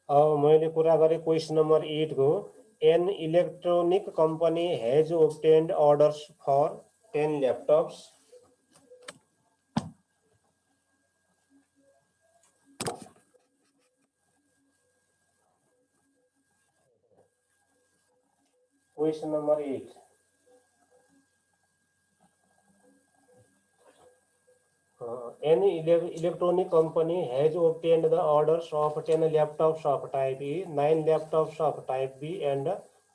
अब मैले कुरा गरेँ क्वेसन नम्बर 8 को an electronic company has obtained orders for 10 laptops. Question number 8. Any electronic company has obtained the orders of 10 laptops of type E, 9 laptops of type B and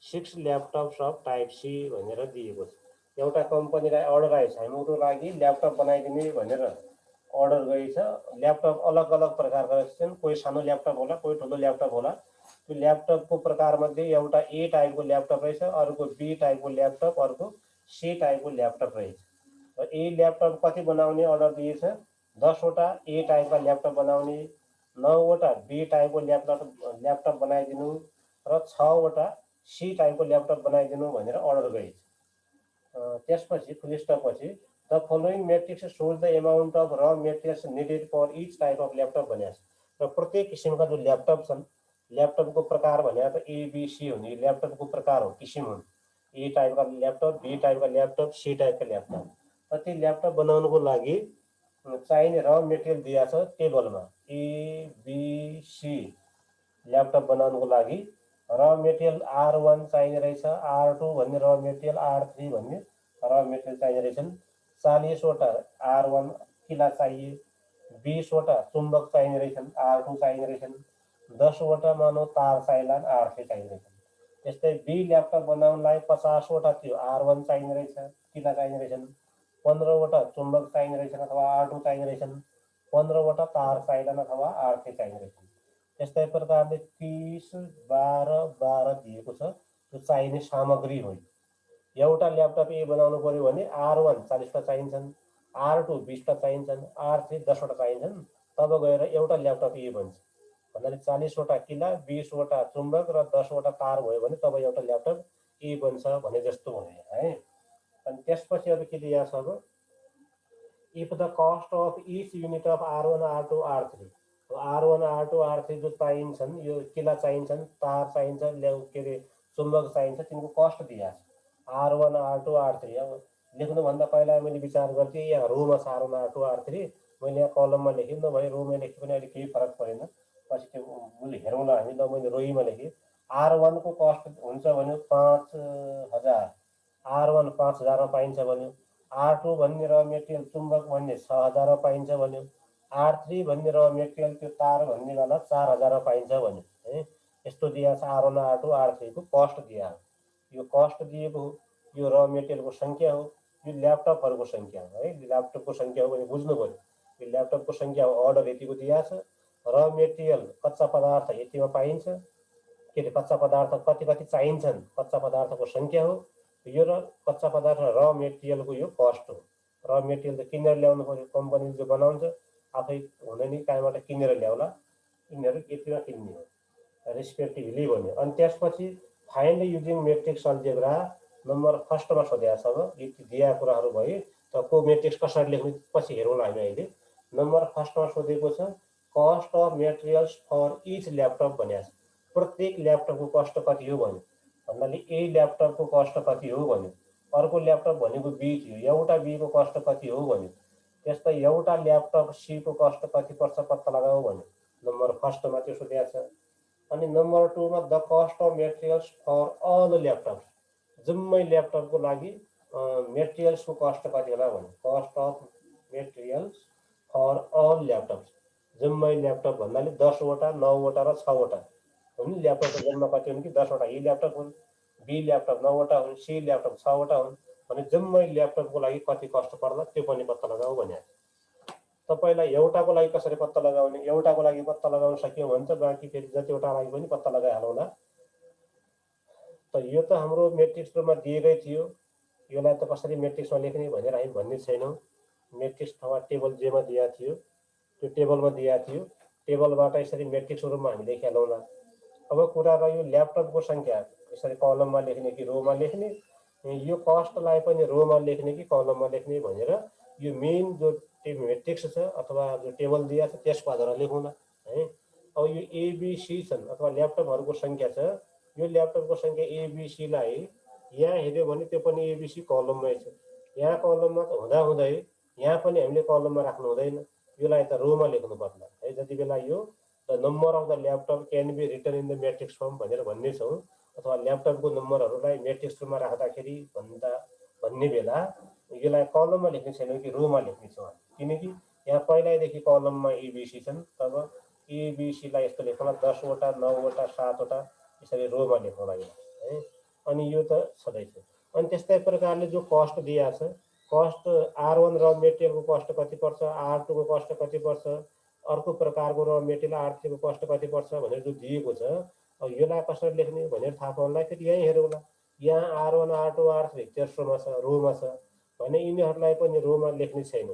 6 laptops of type C भनेर दिएको छ। एउटा कम्पनीलाई order आएछ हाम्रो लागि laptop बनाइदिने भनेर अर्डर गएछ। ल्यापटप अलग अलग प्रकारका छन्, कोही सानो ल्यापटप होला, कोही ठुलो ल्यापटप होला। त्यो ल्यापटपको प्रकारमध्ये एउटा ए टाइपको ल्यापटप रहेछ, अर्को बी टाइपको ल्यापटप, अर्को सी टाइपको ल्यापटप रहेछ। ए ल्यापटप कति बनाउने अर्डर दिएछ? 10 वटा ए टाइपका ल्यापटप बनाउने, 9 वटा बी टाइपको ल्यापटप बनाइदिनु र 6 वटा सी टाइपको ल्यापटप बनाइदिनु भनेर अर्डर गएछ। त्यसपछि फुल स्टप पछि the following matrix shows the amount of raw materials needed for each type of laptop भनेको छ। र प्रत्येक किसिमका जो ल्यापटप छन्, ल्यापटपको प्रकार भनेको त एबीसी हुने ल्यापटपको प्रकार हो, किसिम हुन्। ए टाइपका ल्यापटप, बी टाइपका ल्यापटप, सी टाइपका ल्यापटप। त्यो ल्यापटप बनाउनको लागि चाहिने र मेटेरियल दिएको छ टेबलमा। एबीसी ल्यापटप बनाउनको लागि र मेटेरियल R1 चाहिने रहेछ, R2 भन्ने र मेटेरियल, R3 भन्ने र मेटेरियल चाहिने रहेछन्। 40 वटा R1 किला चाहिए, 20 वटा चुम्बक चाहिने रहेछन्, R2 चाहिने रहेछन्, 10 वटा मानव तार चाहिएलान्, R3 चाहिने रहेछन्। त्यस्तै बी ल्यापटप बनाउनलाई 50 वटा त्यो R1 चाहिने रहेछ, किला चाहिने रहेछन्, 15 वटा चुम्बक चाहिने रहेछन् अथवा R2 चाहिने रहेछन्, 15 वटा तार चाहिएलान् अथवा R3 चाहिने रहेछन्। त्यस्तै प्रकारले 30, 12, 12 दिएको छ, त्यो चाहिने सामग्री हो। एउटा ल्यापटप ए बनाउनु पर्यो भने R1 40 वटा चाहिन्छन्, R2 20 वटा चाहिन्छन्, R3 10 वटा चाहिन्छन्, तब गएर एउटा ल्यापटप ए बन्छ। भन्नाले 40 वटा किला, 20 वटा चुम्बक र 10 वटा तार भयो भने तब एउटा ल्यापटप ए बन्छ भने जस्तो भयो है। अनि त्यसपछि अब के दिएको छ अब, if the cost of each unit of R1, R2, R3, R1, R2, R3 जो चाहिन्छन्, यो किला चाहिन्छन्, तार चाहिन्छ, के अरे चुम्बक चाहिन्छ, तिनको कस्ट दिएको छ। R1, R2, R3 अब लेख्नुभन्दा पहिला मैले विचार गर्थेँ यहाँ रोमा छ R1, R2, R3, मैले यहाँ कलममा लेखेँ, नभए रोमा लेखेँ पनि अहिले केही फरक परेन। पछि त्यो उसले हेरौँला हामी, ल मैले रोईमा लेखेँ। R1 को कस्ट हुन्छ भन्यो 5000, R1 5000 पाइन्छ भन्यो, R2 भन्ने र मेटेरियल चुम्बक भन्ने 6000 पाइन्छ भन्यो, R3 भन्ने र मेटेरियल त्यो तार भन्नेवाला 4000 पाइन्छ भन्यो है। यस्तो दिएको छ R1, R2, R3 को कस्ट दिएको हो। यो कस्ट दिएको हो, यो र मेटेरियलको सङ्ख्या हो, यो ल्यापटपहरूको सङ्ख्या हो है। ल्यापटपको सङ्ख्या हो भने बुझ्नु पर्यो, यो ल्यापटपको सङ्ख्या हो, अर्डर यतिको दिएको छ, र मेटेरियल कच्चा पदार्थ यतिमा पाइन्छ, के अरे कच्चा पदार्थ कति कति चाहिन्छन्, कच्चा पदार्थको सङ्ख्या हो यो, र कच्चा पदार्थ र मेटेरियलको यो कस्ट हो। र मेटेरियल त किनेर ल्याउनु पर्यो, कम्पनीले जो बनाउँछ आफै हुँदैन, कहाँबाट किनेर ल्याउला, यिनीहरू यतिमा किन्ने हो रेस्पेक्टिभली भन्यो। अनि त्यसपछि find using matrix algebra number फर्स्टमा सोधेको छ। अब यति दिएका कुराहरू भयो, त को मेट्रिक्स कसरी लेख्ने पछि हेरौँला हामी अहिले। नम्बर फर्स्टमा सोधेको छ cost of materials for each laptop भनेको छ। प्रत्येक ल्यापटपको कस्ट कति हो भन्यो, भन्नाले ए ल्यापटपको कस्ट कति हो भन्यो। अर्को ल्यापटप भनेको बी थियो, एउटा बीको कस्ट कति हो भन्यो। त्यस्तै एउटा ल्यापटप सीको कस्ट कति पर्छ पत्ता लगाऊ भन्यो, नम्बर फर्स्टमा त्यो सोधेको छ। अनि नम्बर 2 मा the cost of materials for all laptops, जम्मै ल्यापटपको लागि मेटेरियल्सको कस्ट कति होला भन्यो। Cost of materials for all laptops, जम्मै ल्यापटप भन्नाले 10 वटा, 9 वटा र 6 वटा हुन्। ल्यापटपको जम्मा कति हुन् कि 10 वटा ए ल्यापटप हुन्, बी ल्यापटप 9 वटा हुन्, सी ल्यापटप 6 वटा हुन् भने जम्मै ल्यापटपको लागि कति कस्ट पर्ला त्यो पनि पत्ता लगाऊ भने। तपाईँलाई एउटाको लागि कसरी पत्ता लगाउने, एउटाको लागि पत्ता लगाउन सकियो भने त बाँकी फेरि जतिवटा लागि पनि पत्ता लगाइहालौँला। त यो त हाम्रो मेट्रिक्स रूपमा दिएकै थियो, यसलाई त कसरी मेट्रिक्समा लेख्ने भनेर हामी भन्ने छैनौँ। मेट्रिक्स अथवा टेबल जेमा दिएको थियो त्यो टेबलमा दिएको थियो, टेबलबाट यसरी मेट्रिक्स रूपमा हामी लेखिहालौँला। अब कुरा रह्यो ल्यापटपको सङ्ख्या यसरी कलममा लेख्ने कि रोमा लेख्ने, यो कस्टलाई पनि रोमा लेख्ने कि कलममा लेख्ने भनेर यो मेन जो मेट्रिक्स छ अथवा जो टेबल दिएको छ त्यसको आधारमा लेखौँला है। अब यो एबिसी छन् अथवा ल्यापटपहरूको सङ्ख्या छ, यो ल्यापटपको सङ्ख्या एबिसीलाई यहाँ हेऱ्यो भने त्यो पनि एबिसी कलममै छ। यहाँ कलममा त हुँदाहुँदै यहाँ पनि हामीले कलममा राख्नु हुँदैन, योलाई त रोमा लेख्नु पर्ला है। जति बेला यो the number of the laptop can be written in the matrix form भनेर भन्ने छौँ, अथवा ल्यापटपको नम्बरहरूलाई म्याट्रिक्स फर्ममा राख्दाखेरि भन्ने बेला यसलाई कलममा लेख्ने छैनौँ कि रोमा लेख्ने छौँ, किनकि यहाँ पहिल्यैदेखि कलममा एबिसी छन्। तब एबिसीलाई यस्तो लेखौँला 10 वटा 9 वटा 7 वटा यसरी रोमा लेखौँला यो है। अनि यो त छँदैछ। अनि त्यस्तै प्रकारले जो कस्ट दिएको छ, कस्ट R1 र मेटेरियलको कस्ट कति पर्छ, R2 को कस्ट कति पर्छ, अर्को प्रकारको र मेटेरियल R3 को कस्ट कति पर्छ भनेर जो दिएको छ, अब यसलाई कसरी लेख्ने भनेर थाहा पाउनलाई फेरि यहीँ हेरौँला। यहाँ R1 R2 R3 तेस्रोमा छ, रोमा छ भने यिनीहरूलाई पनि रोमा लेख्ने छैन,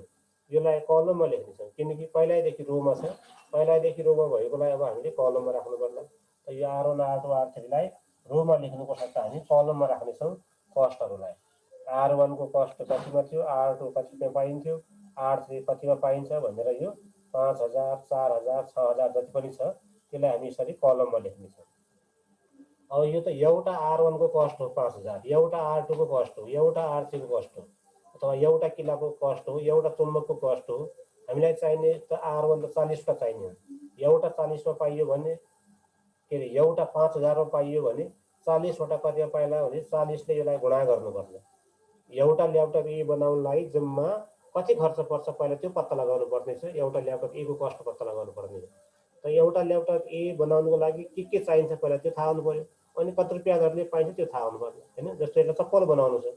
यसलाई कलममा लेख्ने छौँ, किनकि पहिल्यैदेखि रोमा छ। पहिल्यैदेखि रोमा भएकोलाई अब हामीले कलममा राख्नु पर्ला। त यो R1 R2 R3लाई रोमा लेख्नुको सट्टा हामी कलममा राख्नेछौँ कस्टहरूलाई। R1 को कस्ट कतिमा थियो, R2 कतिमा पाइन्थ्यो, R3 कतिमा पाइन्छ भनेर यो 5000 4000 6000 जति पनि छ त्यसलाई हामी यसरी कलममा लेख्नेछौँ। अब यो त एउटा R1 को कस्ट हो 5000, एउटा R2 को कस्ट हो, एउटा R3 को कस्ट हो, अथवा एउटा किलाको कस्ट हो, एउटा चुम्बकको कस्ट हो। हामीलाई चाहिने त R1 त 40 वटा चाहिने हो, एउटा 40 मा पाइयो भने के अरे एउटा 5000 मा पाइयो भने 40 वटा कतिमा पाइला भने 40 ले यसलाई गुणा गर्नुपर्छ। एउटा ल्यापटप ए बनाउनलाई जम्मा कति खर्च पर्छ पहिला त्यो पत्ता लगाउनु पर्ने छ। एउटा ल्यापटप ए को कस्ट पत्ता लगाउनु पर्ने हो। त एउटा ल्यापटप ए बनाउनुको लागि के चाहिन्छ पहिला त्यो थाहा हुनु पर्यो, अनि कति रुपियाँ दरले पाइन्छ त्यो थाहा हुनु पर्यो हैन। जस्तो यसलाई चप्पल बनाउनु छ,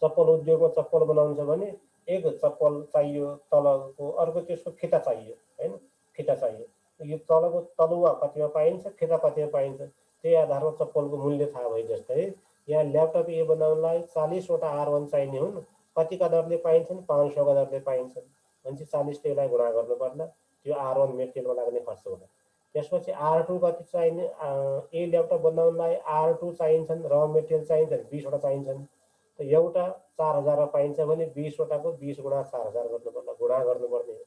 चप्पल उद्योगमा चप्पल बनाउनु छ भने एक चप्पल चाहियो तलको, अर्को त्यसको फिता चाहियो हैन, फिता चाहियो। यो तलको तलुवा कतिमा पाइन्छ, फिता कतिमा पाइन्छ, त्यही आधारमा चप्पलको मूल्य थाहा भए जस्तै यहाँ ल्यापटप ए बनाउनलाई 40 वटा R1 चाहिने हुन्। कतिका दरले पाइन्छन्, 500 का दरले पाइन्छन् भने 40 ले यसलाई गुणा गर्नु पर्ला, त्यो R1 मेटेरियलमा लाग्ने खर्च होला। त्यसपछि R2 कति चाहिने, ए ल्यापटप बनाउनलाई R2 चाहिन्छन्, र मेटेरियल चाहिन्छन् 20 वटा चाहिन्छन्। त एउटा 4000 मा पाइन्छ भने 20 वटाको 20 गुणा 4000 गर्नु पर्ला, गुणा गर्नुपर्ने हो।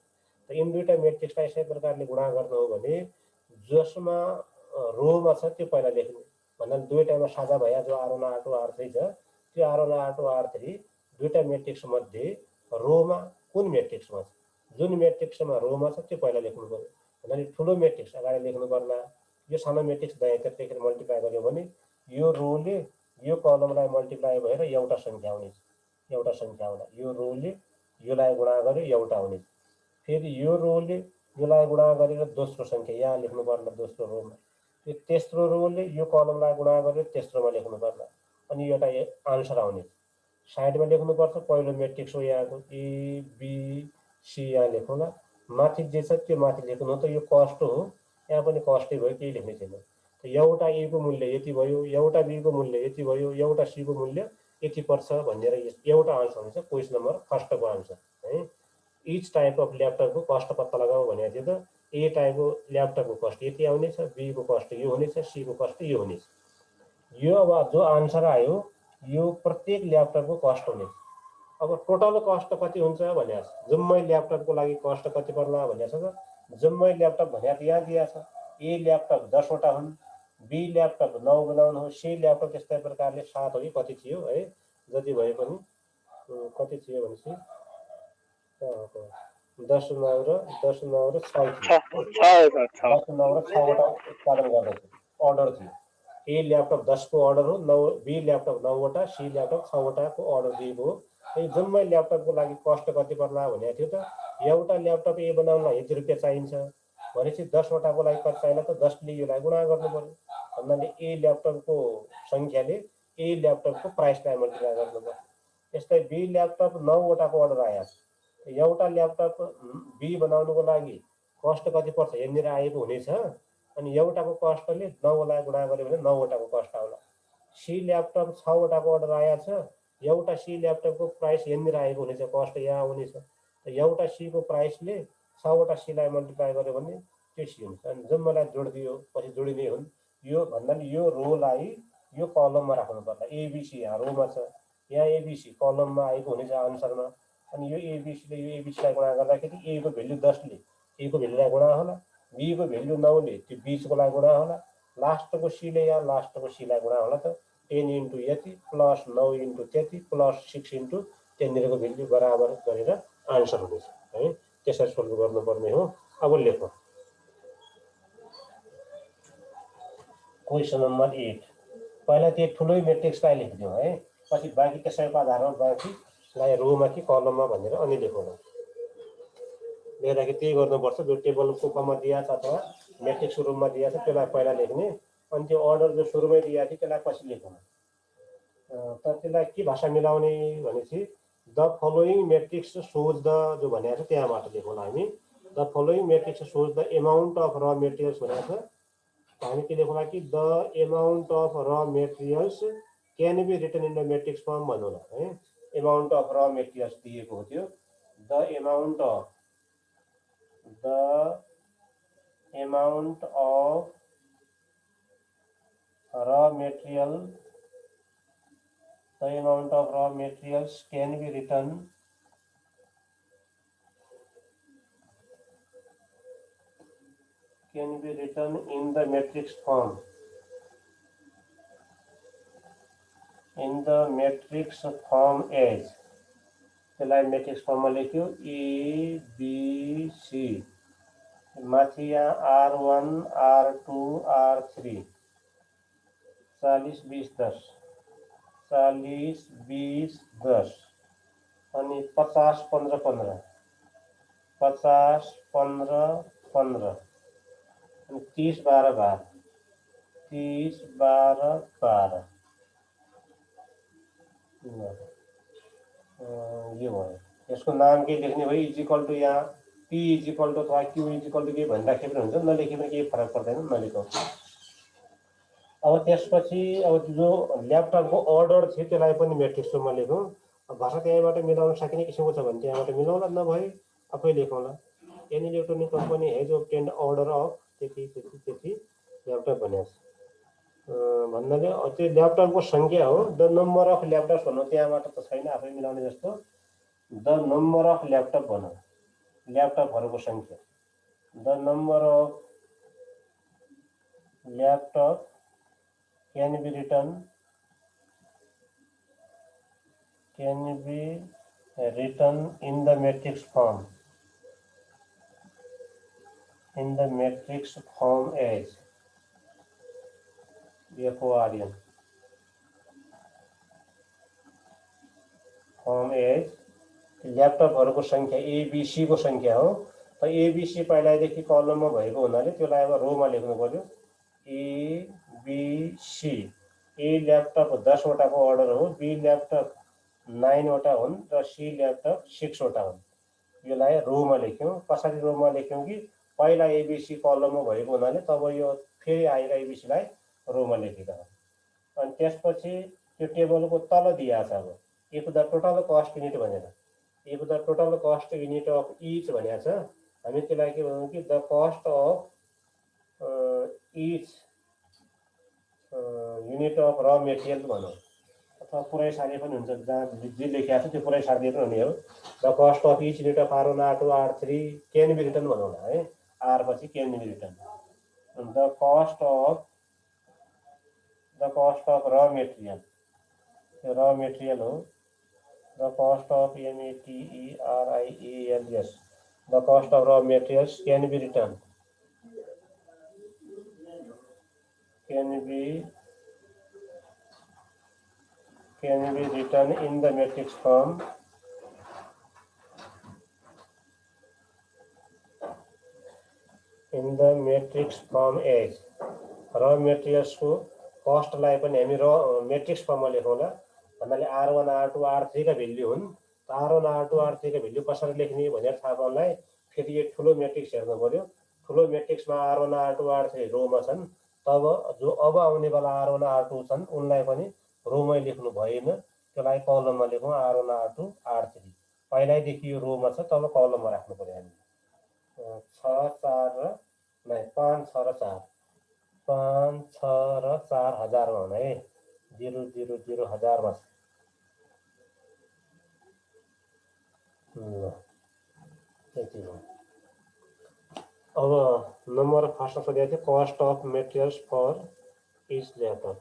त यिन दुईटा मेट्रिक्सलाई यसै प्रकारले गुणा गर्नु हो भने जसमा रोमा छ त्यो पहिला लेख्ने भन्नाले दुईटामा साझा भया जो R1 R2 R3 छ, त्यो R1 R2 R3 दुईटा मेट्रिक्स मध्ये रोमा कुन मेट्रिक्समा छ, जुन मेट्रिक्समा रोमा छ त्यो पहिला लेख्नु पर्यो। भन्नाले ठुलो मेट्रिक्स अगाडि लेख्नु पर्ला, यो सानो मेट्रिक्स दायाँतिर लेखेर मल्टिप्लाई गर्यो भने यो रोले यो कलमलाई मल्टिप्लाई भएर एउटा सङ्ख्या हुनेछ, एउटा सङ्ख्या होला। यो रोले योलाई गुणा गर्यो एउटा हुनेछ, फेरि यो रोले योलाई गुणा गरेर दोस्रो सङ्ख्या यहाँ लेख्नु पर्ला दोस्रो रोमा, त्यो तेस्रो रोले यो कलमलाई गुणा गरेर तेस्रोमा लेख्नु पर्ला, अनि एउटा आन्सर आउने। साइडमा लेख्नुपर्छ पहिलो मेट्रिक्स हो यहाँको एबिसी, यहाँ लेखौँला। माथि जे छ त्यो माथि लेख्नु हो। त यो कस्ट हो, यहाँ पनि कस्टै भयो, केही लेख्ने छैन। त एउटा ए को मूल्य यति भयो, एउटा बी को मूल्य यति भयो, एउटा सी को मूल्य यति पर्छ भनेर एउटा आन्सर हुन्छ क्वेसन नम्बर फर्स्टको आन्सर है। इच टाइप अफ ल्यापटपको कस्ट पत्ता लगाऊ भनेको थियो त। ए टाइपको ल्यापटपको कस्ट यति आउनेछ, बी को कस्ट यो हुनेछ, सी को कस्ट यो हुनेछ। यो अब जो आन्सर आयो यो प्रत्येक ल्यापटपको कस्ट हुनेछ। अब टोटल कस्ट कति हुन्छ भने जम्मै ल्यापटपको लागि कस्ट कति पर्ला भनेको छ त। जम्मै ल्यापटप भनेको यहाँ दिएको छ, ए ल्यापटप 10 वटा हुन्, बी ल्यापटप 9 बनाउनु हो, सी ल्यापटप त्यस्तै प्रकारले 7 हो कि कति थियो है, जति भए पनि कति थियो भनेपछि 10 9 र 10 9 र 6 थियो, 10 9 र 6 वटा उत्पादन गर्दछ अर्डर थियो। ए ल्यापटप 10 को अर्डर हो, 9 बी ल्यापटप 9 वटा, सी ल्यापटप 6 वटाको अर्डर दिएको हो। जम्मै ल्यापटपको लागि कस्ट कति पर्ला भनेको थियो त। एउटा ल्यापटप ए बनाउनलाई यति रुपियाँ चाहिन्छ भनेपछि 10 वटाको लागि कति चाहिन्छ त 10 ले योलाई गुणा गर्नु पर्यो। भन्नाले ए ल्यापटपको सङ्ख्याले ए ल्यापटपको प्राइसलाई मल्टिप्लाई गर्नु पर्यो। त्यस्तै बी ल्यापटप 9 वटाको अर्डर आएको छ, एउटा ल्यापटप बी बनाउनुको लागि कस्ट कति पर्छ यहाँनिर आएको हुनेछ, अनि एउटाको कस्टले 9 लाई गुणा गर्यो भने 9 वटाको कस्ट आउला। सी ल्यापटप 6 वटाको अर्डर आएको छ, एउटा सी ल्यापटपको प्राइस यहाँनिर आएको हुनेछ, कस्ट यहाँ हुनेछ। एउटा सी को प्राइसले 6 वटा सीलाई मल्टिप्लाई गर्यो भने त्यो सी हुन्छ। अनि जम्मालाई जोडिदियो पछि जोडिने हुन्। यो भन्नाले यो रोलाई यो कलममा राख्नु पर्ला। एबिसी यहाँ रोमा छ, यहाँ एबिसी कलममा आएको हुनेछ आन्सरमा। अनि यो एबिसीले यो एबिसीलाई गुणा गर्दाखेरि ए को भ्यालु 10 ले ए को भ्यालुलाई गुणा होला, बी को भेल्यु 9 ले त्यो बीचकोलाई गुणा होला, लास्टको सीले या लास्टको सीलाई गुणा होला त 10 इन्टु यति प्लस 9 इन्टु त्यति प्लस 6 इन्टु त्यहाँनिरको भेल्यु बराबर गरेर आन्सर हुनेछ है। त्यसरी सोल्भ गर्नुपर्ने हो। अब लेखौँ क्वेसन नम्बर 8। पहिला त्यो ठुलै मेट्रिक्सलाई लेखिदिउँ है, पछि बाँकी त्यसैको आधारमा बाँकीलाई रोमा कि कलममा भनेर अनि लेखौँ। लेख्दाखेरि त्यही गर्नुपर्छ, जो टेबलको फर्ममा दिएको छ अथवा मेट्रिक्सको रूपमा दिएको छ त्यसलाई पहिला लेख्ने, अनि त्यो अर्डर जो सुरुमै दिएको थियो त्यसलाई पछि लेखौँ। तर त्यसलाई के भाषा मिलाउने भनेपछि the following matrix shows the जो भनेको छ त्यहाँबाट लेखौँला हामी। The following matrix shows the amount of raw materials भनेको छ, हामी के लेखौँला कि the amount of raw materials can be written in the matrix form भन्नुला है। एमाउन्ट अफ र मेटेरियल्स दिएको हो त्यो, the amount of raw material, the amount of raw materials can be written in the matrix form. In the matrix form as, त्यसलाई matrix फर्ममा लेख्यो A B C, माथि यहाँ R1 R2 R3, 40 20 10, 40 20 10 अनि 50 15 15, 50 15 15 अनि 30 12 12, 30 12 12 यो भयो। यसको नाम के लेख्ने भयो, इजिकल टु यहाँ पी इजिकल टु अथवा क्यू इजिकल टु के भन्दाखेरि पनि हुन्छ, नलेखे पनि केही फरक पर्दैन, नलेखौँ। अब त्यसपछि अब जो ल्यापटपको अर्डर थियो त्यसलाई पनि मेट्रिक्स रूपमा लेखौँ। भाषा त्यहीँबाट मिलाउन सकिने किसिमको छ भने त्यहाँबाट मिलाउला, नभए आफै लेखौँला। Any electronic company has obtained order of त्यति त्यति त्यति ल्यापटप भनेको छ भन्नाले त्यो ल्यापटपको सङ्ख्या हो। द नम्बर अफ ल्यापटप भनौँ, त्यहाँबाट त छैन, आफै मिलाउने जस्तो। द नम्बर अफ ल्यापटप भनौँ, ल्यापटपहरूको सङ्ख्या। The number of laptop can be written in the matrix form, as FORM, form as ल्यापटपहरूको सङ्ख्या एबिसी को सङ्ख्या हो। त एबिसी पहिलादेखि कलममा भएको हुनाले त्यसलाई अब रोमा लेख्नु पर्यो, एबिसी। ए ल्यापटप 10 वटाको अर्डर हो, बी ल्यापटप 9 वटा हुन् र सी ल्यापटप 6 वटा हुन्। यसलाई रोमा लेख्यौँ। कसरी रोमा लेख्यौँ कि पहिला एबिसी कलममा भएको हुनाले तब यो फेरि आएर एबिसीलाई रोमा लेखेका हुन्। अनि त्यसपछि त्यो टेबलको तल दिएको छ अब if the total cost unit भनेर, if the total cost unit of each भनेको छ। हामी त्यसलाई के भनौँ कि the cost of each unit of raw material भनौँ, अथवा पुरै सार्ने पनि हुन्छ, जहाँ जे लेखिएको छ त्यो पुरै सार्ने पनि हुने हो। The cost of each unit of R1 R2 R3 can be written भनौँ न है, आर पछि can be written. The cost of raw material, त्यो र मेटेरियल हो। The cost of materials, the cost of raw materials can be written in the matrix form as raw materials को कस्टलाई पनि हामी र मेट्रिक्स फर्ममा लेखौँला। भन्नाले R1 R2 R3 का value हुन्। R1 R2 R3 का भेल्यु कसरी लेख्ने भनेर थाहा पाउनलाई फेरि यो ठुलो मेट्रिक्स हेर्नु पर्यो। ठुलो मेट्रिक्समा R1 R2 R3 रोमा छन्, तब जो अब आउनेवाला R1 R2 छन् उनलाई पनि रोमै लेख्नु भएन, त्यसलाई कलममा लेखौँ R1 R2 R3। पहिल्यैदेखि यो रोमा छ तब कलममा राख्नु पर्यो हामी। 6 4 र 5 6 र 4, 5 6 र 4 हजारमा हुन है, 0 0 0 हजारमा छ। त्यति हो। अब नम्बर फर्स्टमा सोधेको थियो cost of materials for each laptop.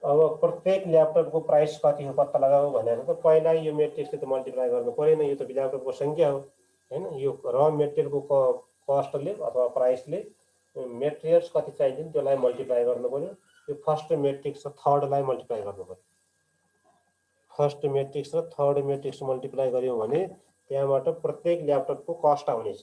अब प्रत्येक ल्यापटपको प्राइस कति हो पत्ता लगाऊ भनेर त पहिला यो मेट्रिक्सले त मल्टिप्लाई गर्नु परेन, यो त ल्यापटपको सङ्ख्या हो हैन। यो र मेटेरियलको कस्टले अथवा प्राइसले मेटेरियल्स कति चाहिन्छ त्यसलाई मल्टिप्लाई गर्नु पर्यो। यो फर्स्ट मेट्रिक्स र थर्डलाई मल्टिप्लाई गर्नु पर्यो। फर्स्ट मेट्रिक्स र थर्ड मेट्रिक्स मल्टिप्लाई गर्यौँ भने त्यहाँबाट प्रत्येक ल्यापटपको कस्ट आउनेछ।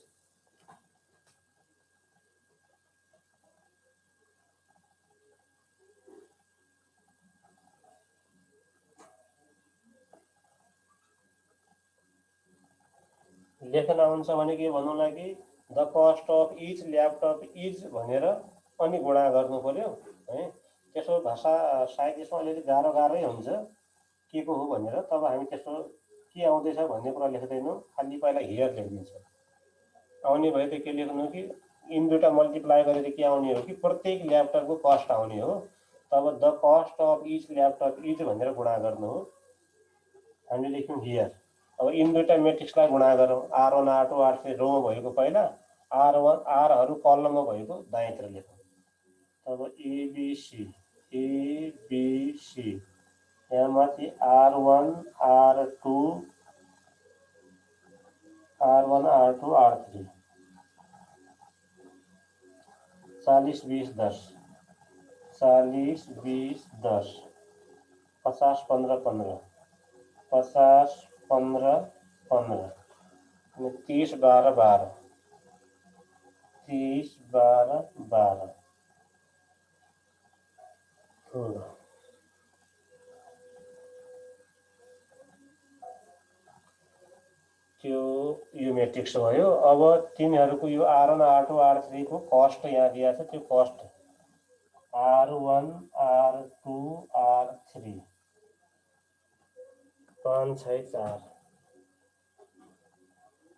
लेखन आउँछ भने के भन्नुलाई कि the cost of each laptop is भनेर अनि गुणा गर्नु पर्यो है। त्यसो भाषा सायद यसमा अलिअलि गाह्रै हुन्छ के को हो भनेर। तब हामी त्यसो के आउँदैछ भन्ने कुरा लेख्दैनौँ, खालि पहिला हियर लेखिदिन्छ। आउने भए त के लेख्नु कि इन दुईटा मल्टिप्लाई गरेर के आउने हो कि प्रत्येक ल्यापटपको कस्ट आउने हो। तब the cost of each laptop is भनेर गुणा गर्नु हो। हामीले लेख्यौँ हियर। अब इन दुईटा मेट्रिक्सलाई गुणा गरौँ। R1 R2 R3 रोमा भएको पहिला, आरहरू कलममा भएको दायाँतिर लेखौँ। तब एबिसी यहाँ माथि R1 R2 R3 40 20 10 40 20 10 50 15 15 50 15 15 30 12 12 30 12 12 त्यो यो मेट्रिक्स भयो। अब तिनीहरूको यो R1 R2 R3 को कस्ट यहाँ दिएको छ। त्यो कस्ट R1 R2 R3 5 6 4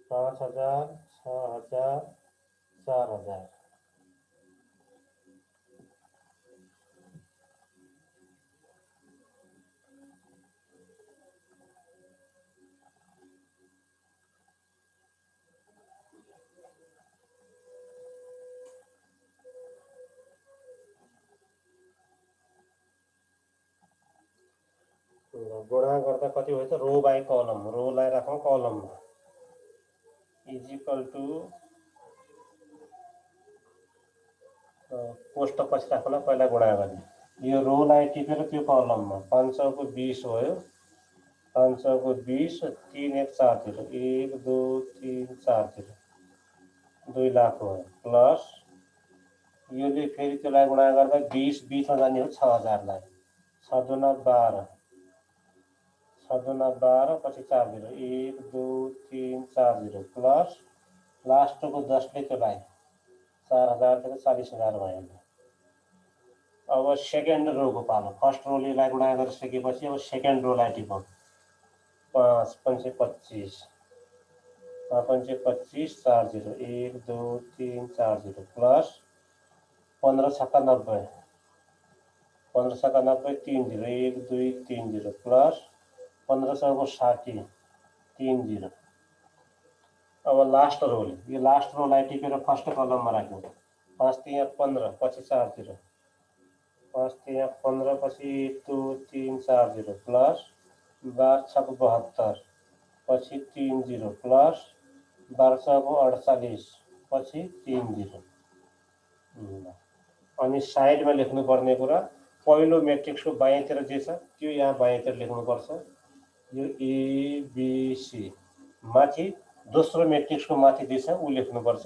5000 6000 4000। गुणा गर्दा कति भयो त रो बाई कलम, रोलाई राखौँ कलममा इज इक्वल टु पोस्ट पछि राख्न पहिला गुणा गर्ने। यो रोलाई टिपेर त्यो कलममा 500 को 20 भयो। 500 को 20 3 1 4 0 1 2 3 4 0 2 लाख भयो प्लस योले फेरि त्यसलाई गुणा गर्दा 20 20 मा जाने हो 6000 लाई 6 दुना 12 6 दुना 12 पछि 4 0 1 2 3 4 0 प्लस लास्टको 10 ले त्यसलाई 4000 तिर 40000 भयो। अब सेकेन्ड रोको पालो। फर्स्ट रोले लाई गुणा गरिसकेपछि अब सेकेन्ड रोलाई टिपौँ। 5 5 25 5 25 4 0 1 2 3 4 0 प्लस 15 छक्का 90 15 छक्का 90 3 0 1 2 3 0 प्लस 1500 को 60 3 0। अब लास्ट रोले यो लास्ट रोलाई टिपेर फर्स्ट कलममा राख्यौँ। 5 3 15 पछि 4 0 5 3 15 पछि 1 2 3 4 0 प्लस 12 6 72 पछि 3 0 प्लस 12 6 48 पछि 3 0। अनि साइडमा लेख्नुपर्ने कुरा पहिलो मेट्रिक्सको बायाँतिर जे छ त्यो यहाँ बायाँतिर लेख्नुपर्छ। यो एबिसी माथि दोस्रो मेट्रिक्सको माथि जे छ ऊ लेख्नुपर्छ।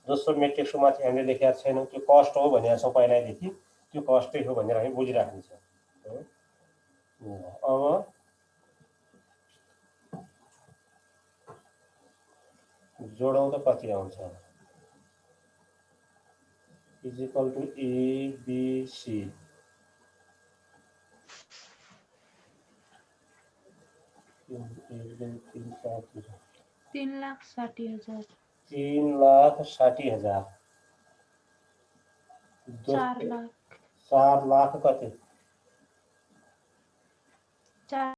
दोस्रो मेट्रिक्सको माथि हामीले लेखेका छैनौँ, त्यो कस्ट हो भनेको छौँ पहिल्यैदेखि, त्यो कस्टै हो भनेर हामी बुझिराख्नु छ। अब जोडौँ त कति आउँछ is equal to ABC 3,60,000 3,60,000 4 lakh 4 lakh कति 4